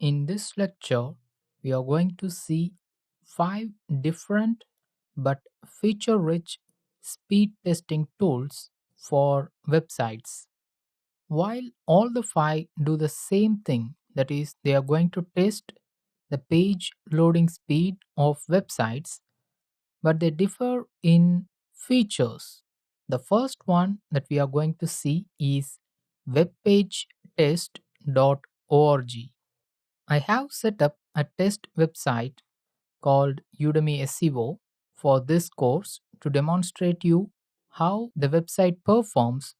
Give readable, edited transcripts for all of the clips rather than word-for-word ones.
In this lecture, we are going to see 5 different but feature rich speed testing tools for websites. While all the 5 do the same thing, that is, they are going to test the page loading speed of websites, but they differ in features. The first one that we are going to see is webpagetest.org. I have set up a test website called Udemy SEO for this course to demonstrate you how the website performs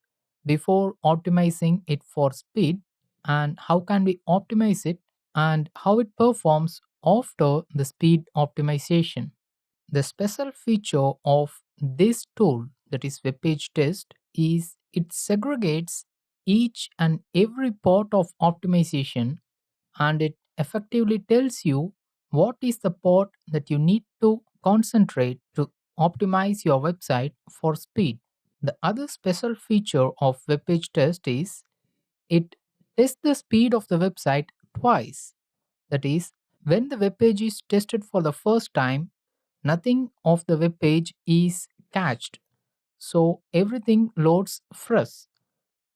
before optimizing it for speed, and how can we optimize it and how it performs after the speed optimization. The special feature of this tool, that is web page test, is it segregates each and every part of optimization, and it effectively tells you what is the part that you need to concentrate to optimize your website for speed. The other special feature of web page test is it tests the speed of the website twice. That is, when the web page is tested for the first time, nothing of the web page is cached, so everything loads fresh.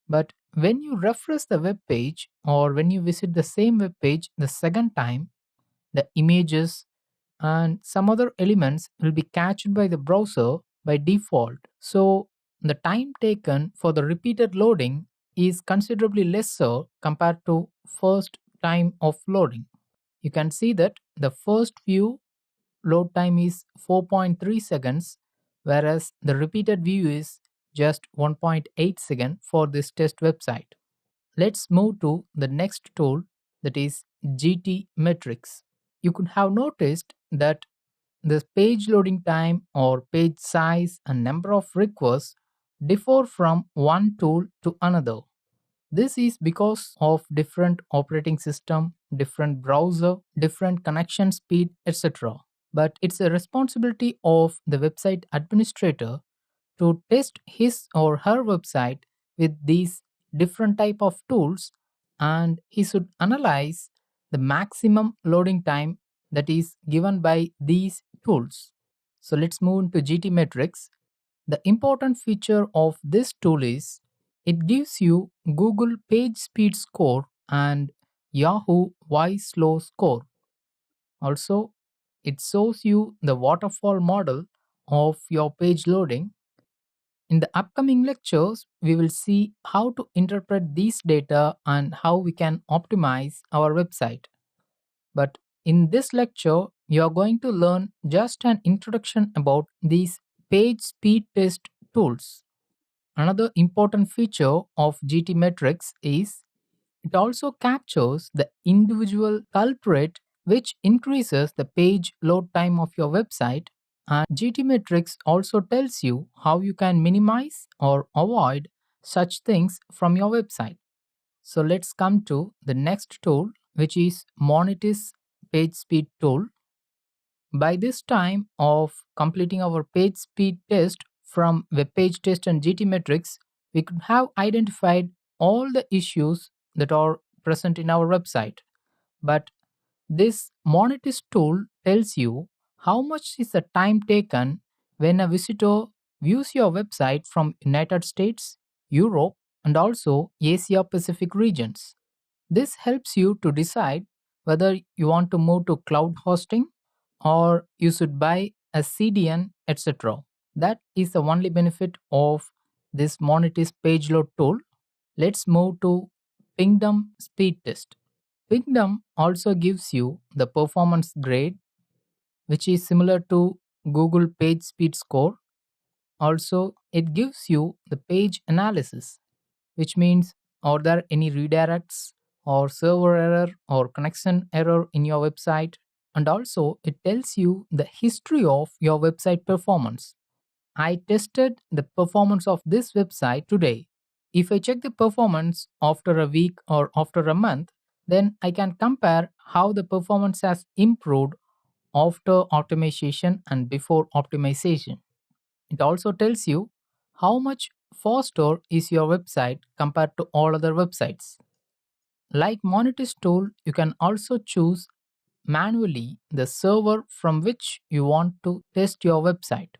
But when you refresh the web page or when you visit the same web page the second time, the images and some other elements will be cached by the browser by default. So the time taken for the repeated loading is considerably lesser compared to first time of loading. You can see that the first view load time is 4.3 seconds, whereas the repeated view is just 1.8 seconds for this test website. Let's move to the next tool, that is GT Metrics. You could have noticed that the page loading time or page size and number of requests differ from one tool to another. This is because of different operating system, different browser, different connection speed, etc. But it's a responsibility of the website administrator to test his or her website with these different type of tools, and he should analyze the maximum loading time that is given by these tools. So let's move into GT Metrics. The important feature of this tool is it gives you Google Page Speed Score and Yahoo Y Slow Score. Also, it shows you the waterfall model of your page loading. In the upcoming lectures, we will see how to interpret these data and how we can optimize our website. But in this lecture, you are going to learn just an introduction about these page speed test tools. Another important feature of GT Metrics is it also captures the individual culprit, which increases the page load time of your website. And GT Metrics also tells you how you can minimize or avoid such things from your website. So let's come to the next tool, which is Monetis Page Speed Tool. By this time of completing our page speed test from web page test and GT Metrics, we could have identified all the issues that are present in our website. But this Monetis tool tells you how much is the time taken when a visitor views your website from United States, Europe, and also Asia Pacific regions. This helps you to decide whether you want to move to cloud hosting or you should buy a CDN, etc. That is the only benefit of this Monetis page load tool. Let's move to Pingdom speed test. Pingdom also gives you the performance grade, which is similar to Google Page Speed Score. Also, it gives you the page analysis, which means are there any redirects or server error or connection error in your website, and also it tells you the history of your website performance. I tested the performance of this website today. If I check the performance after a week or after a month, then I can compare how the performance has improved after optimization and before optimization. It also tells you how much faster is your website compared to all other websites. Like Monitis tool, you can also choose manually the server from which you want to test your website.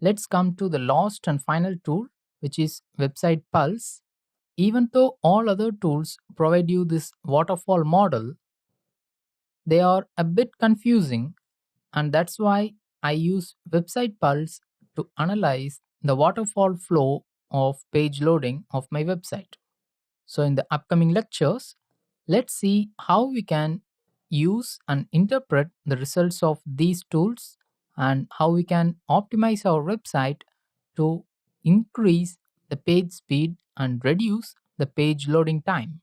Let's come to the last and final tool, which is Website Pulse. Even though all other tools provide you this waterfall model, they are a bit confusing, and that's why I use Website Pulse to analyze the waterfall flow of page loading of my website. So, in the upcoming lectures, let's see how we can use and interpret the results of these tools and how we can optimize our website to increase the page speed and reduce the page loading time.